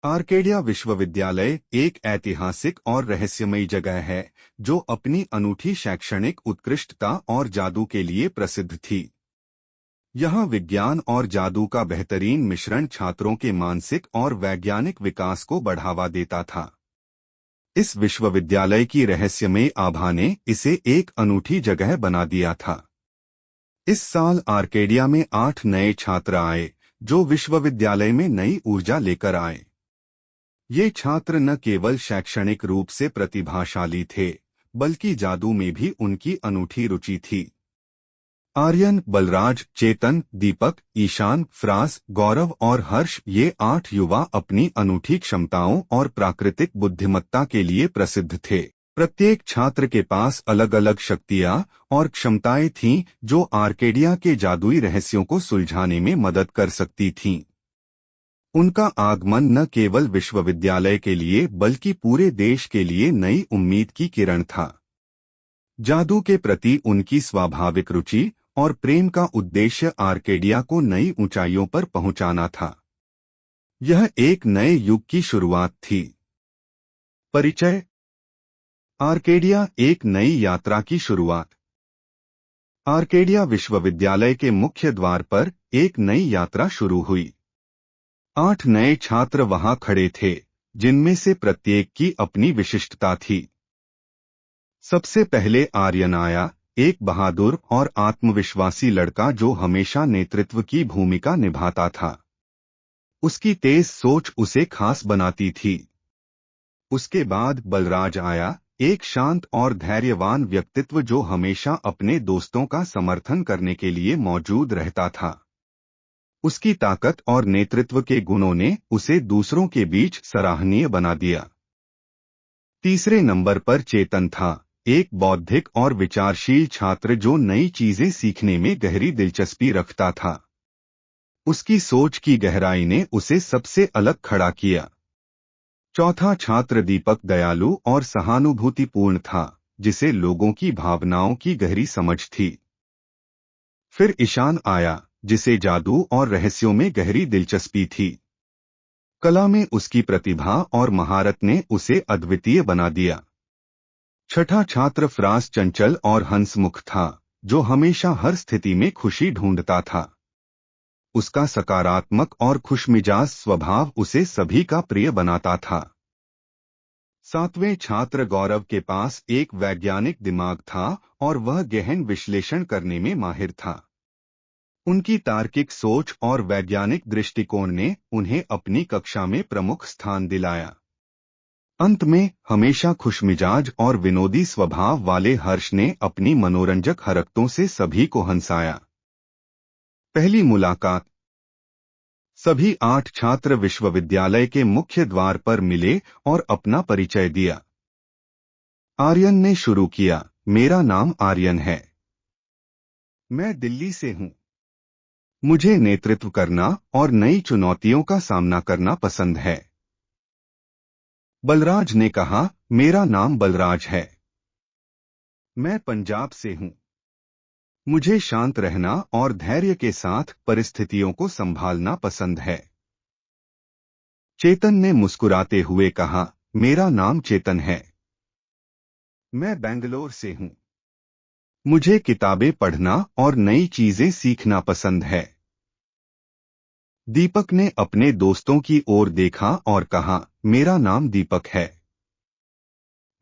Arcadia विश्वविद्यालय एक ऐतिहासिक और रहस्यमयी जगह है जो अपनी अनूठी शैक्षणिक उत्कृष्टता और जादू के लिए प्रसिद्ध थी। यहाँ विज्ञान और जादू का बेहतरीन मिश्रण छात्रों के मानसिक और वैज्ञानिक विकास को बढ़ावा देता था। इस विश्वविद्यालय की रहस्यमयी आभा ने इसे एक अनूठी जगह बना दिया था। इस साल आर्केडिया में 8 नए छात्र आए जो विश्वविद्यालय में नई ऊर्जा लेकर आए। ये छात्र न केवल शैक्षणिक रूप से प्रतिभाशाली थे, बल्कि जादू में भी उनकी अनूठी रुचि थी। आर्यन, बलराज, चेतन, दीपक, ईशान, फ्राज, गौरव और हर्ष ये 8 युवा अपनी अनूठी क्षमताओं और प्राकृतिक बुद्धिमत्ता के लिए प्रसिद्ध थे। प्रत्येक छात्र के पास अलग अलग शक्तियां और क्षमताएं थीं जो आर्केडिया के जादुई रहस्यों को सुलझाने में मदद कर सकती थीं। उनका आगमन न केवल विश्वविद्यालय के लिए बल्कि पूरे देश के लिए नई उम्मीद की किरण था। जादू के प्रति उनकी स्वाभाविक रुचि और प्रेम का उद्देश्य आर्केडिया को नई ऊंचाइयों पर पहुंचाना था। यह एक नए युग की शुरुआत थी। परिचय। आर्केडिया एक नई यात्रा की शुरुआत। आर्केडिया विश्वविद्यालय के मुख्य द्वार पर एक नई यात्रा शुरू हुई। 8 नए छात्र वहां खड़े थे, जिनमें से प्रत्येक की अपनी विशिष्टता थी। सबसे पहले आर्यन आया, एक बहादुर और आत्मविश्वासी लड़का जो हमेशा नेतृत्व की भूमिका निभाता था। उसकी तेज सोच उसे खास बनाती थी। उसके बाद बलराज आया, एक शांत और धैर्यवान व्यक्तित्व जो हमेशा अपने दोस्तों का समर्थन करने के लिए मौजूद रहता था। उसकी ताकत और नेतृत्व के गुणों ने उसे दूसरों के बीच सराहनीय बना दिया। तीसरे नंबर पर चेतन था, एक बौद्धिक और विचारशील छात्र जो नई चीजें सीखने में गहरी दिलचस्पी रखता था। उसकी सोच की गहराई ने उसे सबसे अलग खड़ा किया। चौथा छात्र दीपक दयालु और सहानुभूतिपूर्ण था, जिसे लोगों की भावनाओं की गहरी समझ थी। फिर ईशान आया, जिसे जादू और रहस्यों में गहरी दिलचस्पी थी। कला में उसकी प्रतिभा और महारत ने उसे अद्वितीय बना दिया। छठा छात्र फ्राज चंचल और हंसमुख था, जो हमेशा हर स्थिति में खुशी ढूंढता था। उसका सकारात्मक और खुशमिजाज स्वभाव उसे सभी का प्रिय बनाता था। सातवें छात्र गौरव के पास एक वैज्ञानिक दिमाग था और वह गहन विश्लेषण करने में माहिर था। उनकी तार्किक सोच और वैज्ञानिक दृष्टिकोण ने उन्हें अपनी कक्षा में प्रमुख स्थान दिलाया। अंत में हमेशा खुशमिजाज और विनोदी स्वभाव वाले हर्ष ने अपनी मनोरंजक हरकतों से सभी को हंसाया। पहली मुलाकात। सभी 8 छात्र विश्वविद्यालय के मुख्य द्वार पर मिले और अपना परिचय दिया। आर्यन ने शुरू किया, मेरा नाम आर्यन है। मैं दिल्ली से हूं। मुझे नेतृत्व करना और नई चुनौतियों का सामना करना पसंद है। बलराज ने कहा, मेरा नाम बलराज है। मैं पंजाब से हूं। मुझे शांत रहना और धैर्य के साथ परिस्थितियों को संभालना पसंद है। चेतन ने मुस्कुराते हुए कहा, मेरा नाम चेतन है। मैं बेंगलोर से हूं। मुझे किताबें पढ़ना और नई चीजें सीखना पसंद है। दीपक ने अपने दोस्तों की ओर देखा और कहा, मेरा नाम दीपक है।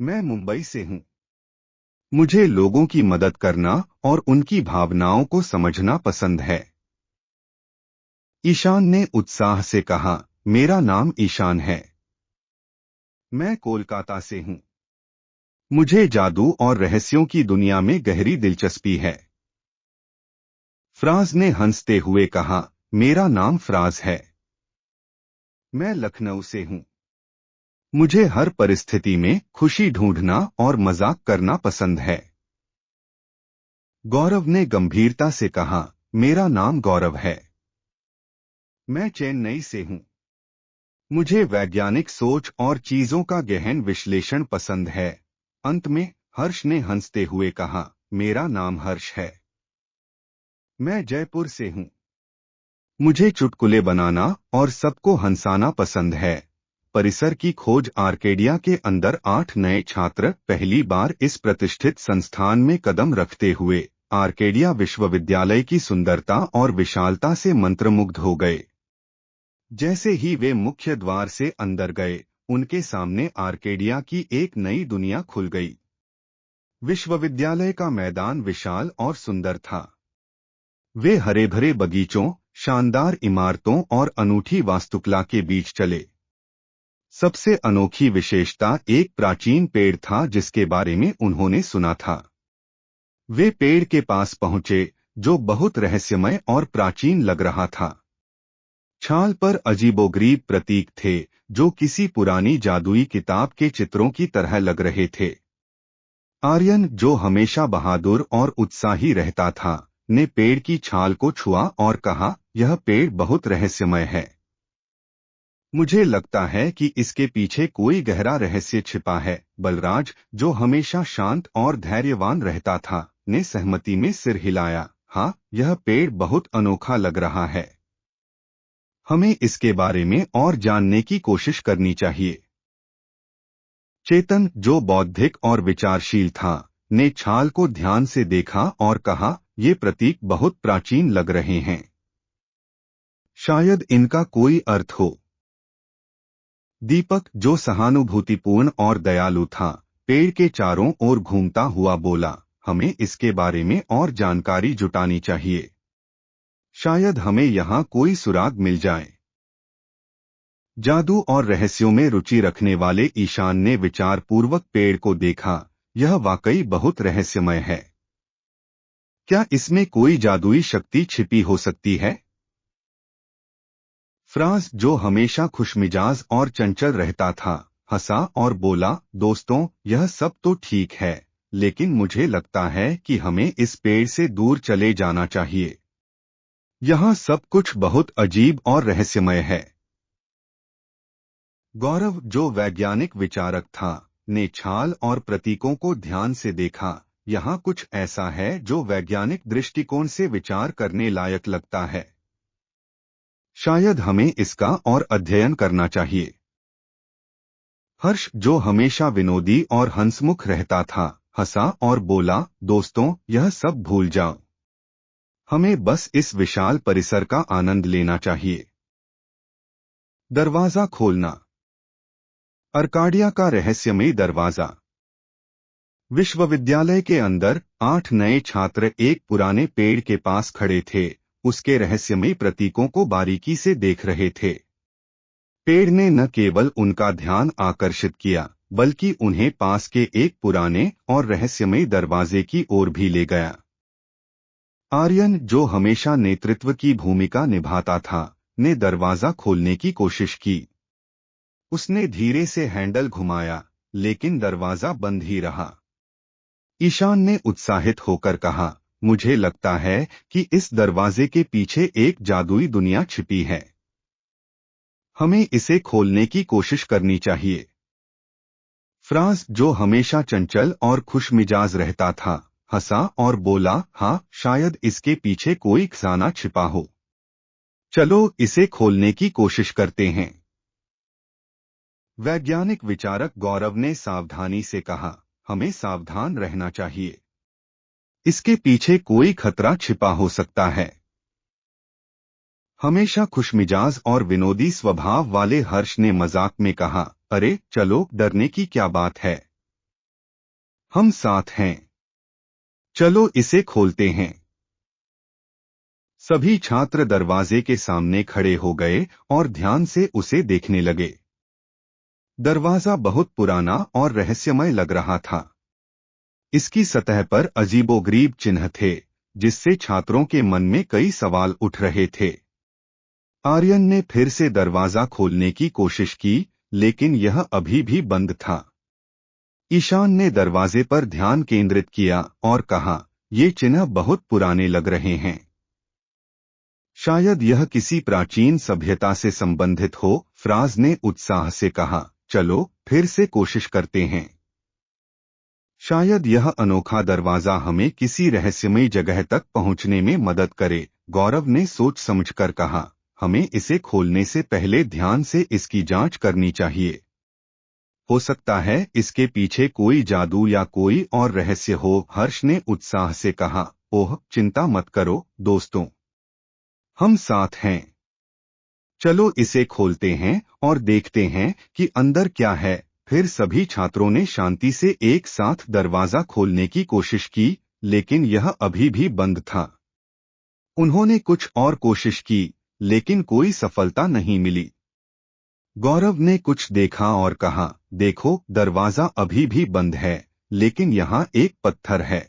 मैं मुंबई से हूं। मुझे लोगों की मदद करना और उनकी भावनाओं को समझना पसंद है। ईशान ने उत्साह से कहा, मेरा नाम ईशान है। मैं कोलकाता से हूं। मुझे जादू और रहस्यों की दुनिया में गहरी दिलचस्पी है। फ्राज ने हंसते हुए कहा, मेरा नाम फ्राज है। मैं लखनऊ से हूं। मुझे हर परिस्थिति में खुशी ढूंढना और मजाक करना पसंद है। गौरव ने गंभीरता से कहा, मेरा नाम गौरव है। मैं चेन्नई से हूं। मुझे वैज्ञानिक सोच और चीजों का गहन विश्लेषण पसंद है। अंत में हर्ष ने हंसते हुए कहा, मेरा नाम हर्ष है। मैं जयपुर से हूं। मुझे चुटकुले बनाना और सबको हंसाना पसंद है। परिसर की खोज। आर्केडिया के अंदर 8 नए छात्र पहली बार इस प्रतिष्ठित संस्थान में कदम रखते हुए आर्केडिया विश्वविद्यालय की सुंदरता और विशालता से मंत्रमुग्ध हो गए। जैसे ही वे मुख्य द्वार से अंदर गए, उनके सामने आर्केडिया की एक नई दुनिया खुल गई। विश्वविद्यालय का मैदान विशाल और सुंदर था। वे हरे भरे बगीचों, शानदार इमारतों और अनूठी वास्तुकला के बीच चले। सबसे अनोखी विशेषता एक प्राचीन पेड़ था जिसके बारे में उन्होंने सुना था। वे पेड़ के पास पहुंचे, जो बहुत रहस्यमय और प्राचीन लग रहा था। छाल पर अजीबोगरीब प्रतीक थे, जो किसी पुरानी जादुई किताब के चित्रों की तरह लग रहे थे। आर्यन, जो हमेशा बहादुर और उत्साही रहता था, ने पेड़ की छाल को छुआ और कहा, यह पेड़ बहुत रहस्यमय है। मुझे लगता है कि इसके पीछे कोई गहरा रहस्य छिपा है। बलराज, जो हमेशा शांत और धैर्यवान रहता था, ने सहमति में सिर हिलाया। हाँ, यह पेड़ बहुत अनोखा लग रहा है। हमें इसके बारे में और जानने की कोशिश करनी चाहिए। चेतन, जो बौद्धिक और विचारशील था, ने छाल को ध्यान से देखा और कहा, ये प्रतीक बहुत प्राचीन लग रहे हैं। शायद इनका कोई अर्थ हो। दीपक, जो सहानुभूतिपूर्ण और दयालु था, पेड़ के चारों ओर घूमता हुआ बोला, हमें इसके बारे में और जानकारी जुटानी चाहिए। शायद हमें यहाँ कोई सुराग मिल जाए। जादू और रहस्यों में रुचि रखने वाले ईशान ने विचारपूर्वक पेड़ को देखा। यह वाकई बहुत रहस्यमय है। क्या इसमें कोई जादुई शक्ति छिपी हो सकती है? फ्रांस, जो हमेशा खुशमिजाज और चंचल रहता था, हंसा और बोला, दोस्तों, यह सब तो ठीक है, लेकिन मुझे लगता है कि हमें इस पेड़ से दूर चले जाना चाहिए। यहाँ सब कुछ बहुत अजीब और रहस्यमय है। गौरव, जो वैज्ञानिक विचारक था, ने छाल और प्रतीकों को ध्यान से देखा। यहाँ कुछ ऐसा है जो वैज्ञानिक दृष्टिकोण से विचार करने लायक लगता है। शायद हमें इसका और अध्ययन करना चाहिए। हर्ष, जो हमेशा विनोदी और हंसमुख रहता था, हंसा और बोला, दोस्तों, यह सब भूल जाओ। हमें बस इस विशाल परिसर का आनंद लेना चाहिए। दरवाजा खोलना। अर्काडिया का रहस्यमयी दरवाजा। विश्वविद्यालय के अंदर 8 नए छात्र एक पुराने पेड़ के पास खड़े थे, उसके रहस्यमयी प्रतीकों को बारीकी से देख रहे थे। पेड़ ने न केवल उनका ध्यान आकर्षित किया, बल्कि उन्हें पास के एक पुराने और रहस्यमयी दरवाजे की ओर भी ले गया। आर्यन, जो हमेशा नेतृत्व की भूमिका निभाता था, ने दरवाजा खोलने की कोशिश की। उसने धीरे से हैंडल घुमाया, लेकिन दरवाजा बंद ही रहा। ईशान ने उत्साहित होकर कहा, मुझे लगता है कि इस दरवाजे के पीछे एक जादुई दुनिया छिपी है। हमें इसे खोलने की कोशिश करनी चाहिए। फ्रांस, जो हमेशा चंचल और खुशमिजाज रहता था, हंसा और बोला, हाँ, शायद इसके पीछे कोई खजाना छिपा हो। चलो इसे खोलने की कोशिश करते हैं। वैज्ञानिक विचारक गौरव ने सावधानी से कहा, हमें सावधान रहना चाहिए। इसके पीछे कोई खतरा छिपा हो सकता है। हमेशा खुशमिजाज और विनोदी स्वभाव वाले हर्ष ने मजाक में कहा, अरे चलो, डरने की क्या बात है, हम साथ हैं। चलो इसे खोलते हैं। सभी छात्र दरवाजे के सामने खड़े हो गए और ध्यान से उसे देखने लगे। दरवाजा बहुत पुराना और रहस्यमय लग रहा था। इसकी सतह पर अजीबोगरीब चिन्ह थे, जिससे छात्रों के मन में कई सवाल उठ रहे थे। आर्यन ने फिर से दरवाजा खोलने की कोशिश की, लेकिन यह अभी भी बंद था। ईशान ने दरवाजे पर ध्यान केंद्रित किया और कहा, ये चिन्ह बहुत पुराने लग रहे हैं। शायद यह किसी प्राचीन सभ्यता से संबंधित हो। फ्राज ने उत्साह से कहा, चलो फिर से कोशिश करते हैं। शायद यह अनोखा दरवाजा हमें किसी रहस्यमयी जगह तक पहुंचने में मदद करे। गौरव ने सोच समझकर कहा, हमें इसे खोलने से पहले ध्यान से इसकी जांच करनी चाहिए। हो सकता है इसके पीछे कोई जादू या कोई और रहस्य हो, हर्ष ने उत्साह से कहा। ओह, चिंता मत करो दोस्तों, हम साथ हैं। चलो इसे खोलते हैं और देखते हैं कि अंदर क्या है। फिर सभी छात्रों ने शांति से एक साथ दरवाजा खोलने की कोशिश की, लेकिन यह अभी भी बंद था। उन्होंने कुछ और कोशिश की, लेकिन कोई सफलता नहीं मिली। गौरव ने कुछ देखा और कहा, देखो, दरवाजा अभी भी बंद है, लेकिन यहाँ एक पत्थर है।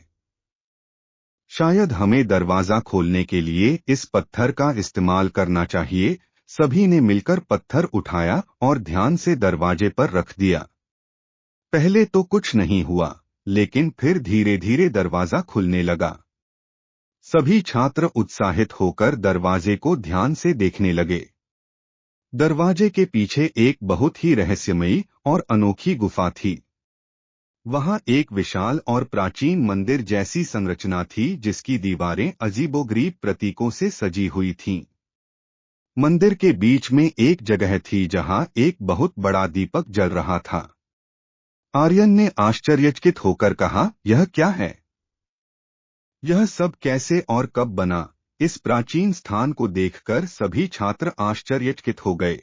शायद हमें दरवाजा खोलने के लिए इस पत्थर का इस्तेमाल करना चाहिए। सभी ने मिलकर पत्थर उठाया और ध्यान से दरवाजे पर रख दिया। पहले तो कुछ नहीं हुआ, लेकिन फिर धीरे धीरे दरवाजा खुलने लगा। सभी छात्र उत्साहित होकर दरवाजे को ध्यान से देखने लगे। दरवाजे के पीछे एक बहुत ही रहस्यमयी और अनोखी गुफा थी। वहां एक विशाल और प्राचीन मंदिर जैसी संरचना थी, जिसकी दीवारें अजीबोगरीब प्रतीकों से सजी हुई थीं। मंदिर के बीच में एक जगह थी जहां एक बहुत बड़ा दीपक जल रहा था। आर्यन ने आश्चर्यचकित होकर कहा, यह क्या है? यह सब कैसे और कब बना? इस प्राचीन स्थान को देखकर सभी छात्र आश्चर्यचकित हो गए।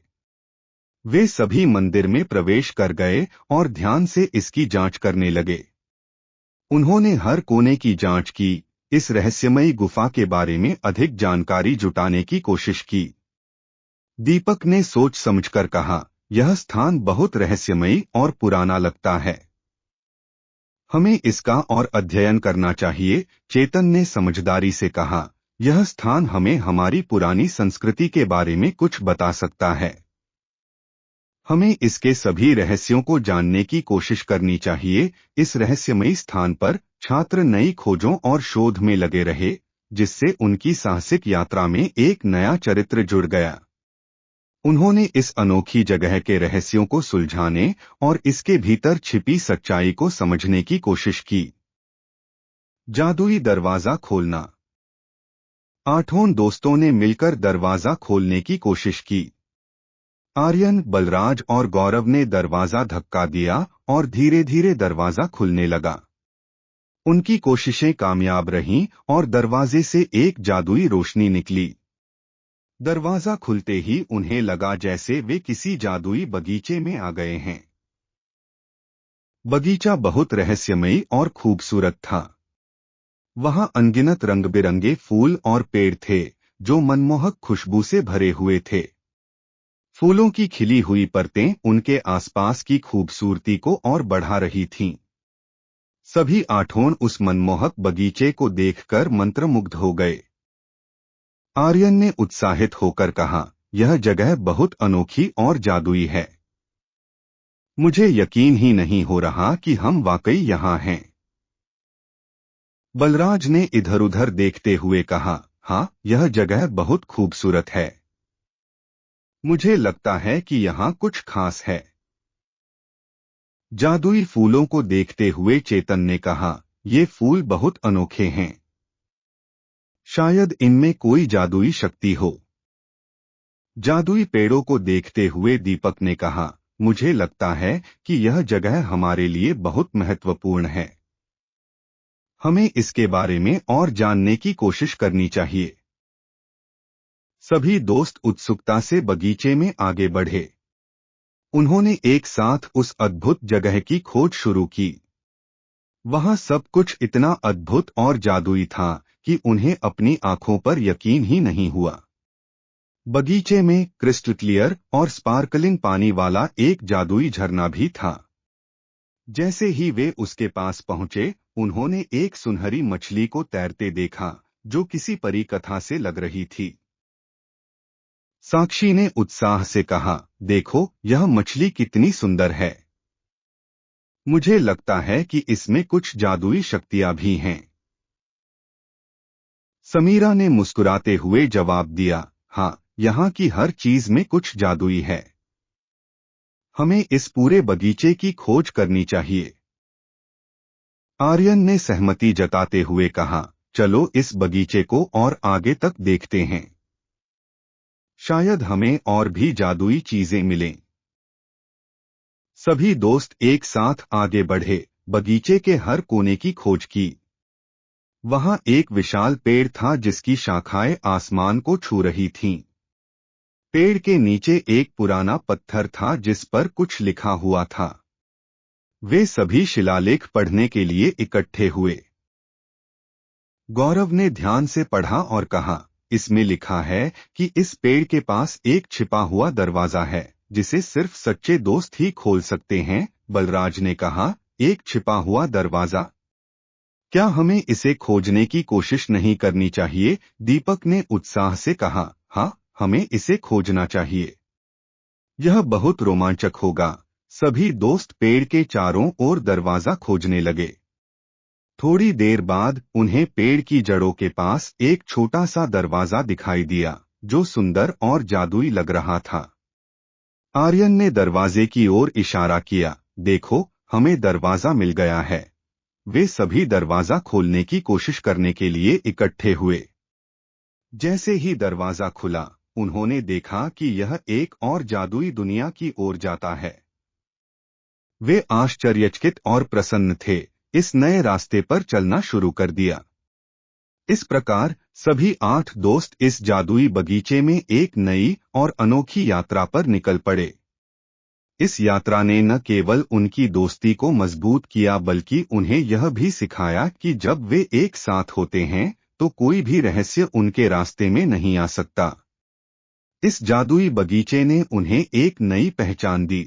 वे सभी मंदिर में प्रवेश कर गए और ध्यान से इसकी जांच करने लगे। उन्होंने हर कोने की जांच की, इस रहस्यमयी गुफा के बारे में अधिक जानकारी जुटाने की कोशिश की। दीपक ने सोच समझकर कहा, यह स्थान बहुत रहस्यमयी और पुराना लगता है। हमें इसका और अध्ययन करना चाहिए, चेतन ने समझदारी से कहा। यह स्थान हमें हमारी पुरानी संस्कृति के बारे में कुछ बता सकता है। हमें इसके सभी रहस्यों को जानने की कोशिश करनी चाहिए। इस रहस्यमयी स्थान पर छात्र नई खोजों और शोध में लगे रहे, जिससे उनकी साहसिक यात्रा में एक नया चरित्र जुड़ गया। उन्होंने इस अनोखी जगह के रहस्यों को सुलझाने और इसके भीतर छिपी सच्चाई को समझने की कोशिश की। जादुई दरवाजा खोलना। आठों दोस्तों ने मिलकर दरवाजा खोलने की कोशिश की। आर्यन, बलराज और गौरव ने दरवाजा धक्का दिया और धीरे धीरे दरवाजा खुलने लगा। उनकी कोशिशें कामयाब रहीं और दरवाजे से एक जादुई रोशनी निकली। दरवाजा खुलते ही उन्हें लगा जैसे वे किसी जादुई बगीचे में आ गए हैं। बगीचा बहुत रहस्यमयी और खूबसूरत था। वहां अनगिनत रंग बिरंगे फूल और पेड़ थे, जो मनमोहक खुशबू से भरे हुए थे। फूलों की खिली हुई परतें उनके आसपास की खूबसूरती को और बढ़ा रही थीं। सभी आठों उस मनमोहक बगीचे को देखकर मंत्रमुग्ध हो गए। आर्यन ने उत्साहित होकर कहा, यह जगह बहुत अनोखी और जादुई है। मुझे यकीन ही नहीं हो रहा कि हम वाकई यहाँ हैं। बलराज ने इधर-उधर देखते हुए कहा, हाँ, यह जगह बहुत खूबसूरत है। मुझे लगता है कि यहाँ कुछ खास है। जादुई फूलों को देखते हुए चेतन ने कहा, ये फूल बहुत अनोखे हैं। शायद इनमें कोई जादुई शक्ति हो। जादुई पेड़ों को देखते हुए दीपक ने कहा, मुझे लगता है कि यह जगह हमारे लिए बहुत महत्वपूर्ण है। हमें इसके बारे में और जानने की कोशिश करनी चाहिए। सभी दोस्त उत्सुकता से बगीचे में आगे बढ़े। उन्होंने एक साथ उस अद्भुत जगह की खोज शुरू की। वहां सब कुछ इतना अद्भुत और जादुई था कि उन्हें अपनी आंखों पर यकीन ही नहीं हुआ। बगीचे में क्रिस्टल क्लियर और स्पार्कलिंग पानी वाला एक जादुई झरना भी था। जैसे ही वे उसके पास पहुंचे, उन्होंने एक सुनहरी मछली को तैरते देखा, जो किसी परी कथा से लग रही थी। साक्षी ने उत्साह से कहा, देखो, यह मछली कितनी सुंदर है। मुझे लगता है कि इसमें कुछ जादुई शक्तियां भी हैं। समीरा ने मुस्कुराते हुए जवाब दिया, हाँ, यहाँ की हर चीज में कुछ जादुई है। हमें इस पूरे बगीचे की खोज करनी चाहिए। आर्यन ने सहमति जताते हुए कहा, चलो इस बगीचे को और आगे तक देखते हैं। शायद हमें और भी जादुई चीजें मिलें। सभी दोस्त एक साथ आगे बढ़े, बगीचे के हर कोने की खोज की। वहां एक विशाल पेड़ था जिसकी शाखाएं आसमान को छू रही थीं। पेड़ के नीचे एक पुराना पत्थर था जिस पर कुछ लिखा हुआ था। वे सभी शिलालेख पढ़ने के लिए इकट्ठे हुए। गौरव ने ध्यान से पढ़ा और कहा, इसमें लिखा है कि इस पेड़ के पास एक छिपा हुआ दरवाजा है जिसे सिर्फ सच्चे दोस्त ही खोल सकते हैं। बलराज ने कहा, एक छिपा हुआ दरवाजा? क्या हमें इसे खोजने की कोशिश नहीं करनी चाहिए? दीपक ने उत्साह से कहा, हाँ, हमें इसे खोजना चाहिए। यह बहुत रोमांचक होगा। सभी दोस्त पेड़ के चारों ओर दरवाजा खोजने लगे। थोड़ी देर बाद उन्हें पेड़ की जड़ों के पास एक छोटा सा दरवाजा दिखाई दिया जो सुंदर और जादुई लग रहा था। आर्यन ने दरवाजे की ओर इशारा किया, देखो, हमें दरवाजा मिल गया है। वे सभी दरवाजा खोलने की कोशिश करने के लिए इकट्ठे हुए। जैसे ही दरवाजा खुला, उन्होंने देखा कि यह एक और जादुई दुनिया की ओर जाता है। वे आश्चर्यचकित और प्रसन्न थे। इस नए रास्ते पर चलना शुरू कर दिया। इस प्रकार सभी 8 दोस्त इस जादुई बगीचे में एक नई और अनोखी यात्रा पर निकल पड़े। इस यात्रा ने न केवल उनकी दोस्ती को मजबूत किया बल्कि उन्हें यह भी सिखाया कि जब वे एक साथ होते हैं तो कोई भी रहस्य उनके रास्ते में नहीं आ सकता। इस जादुई बगीचे ने उन्हें एक नई पहचान दी।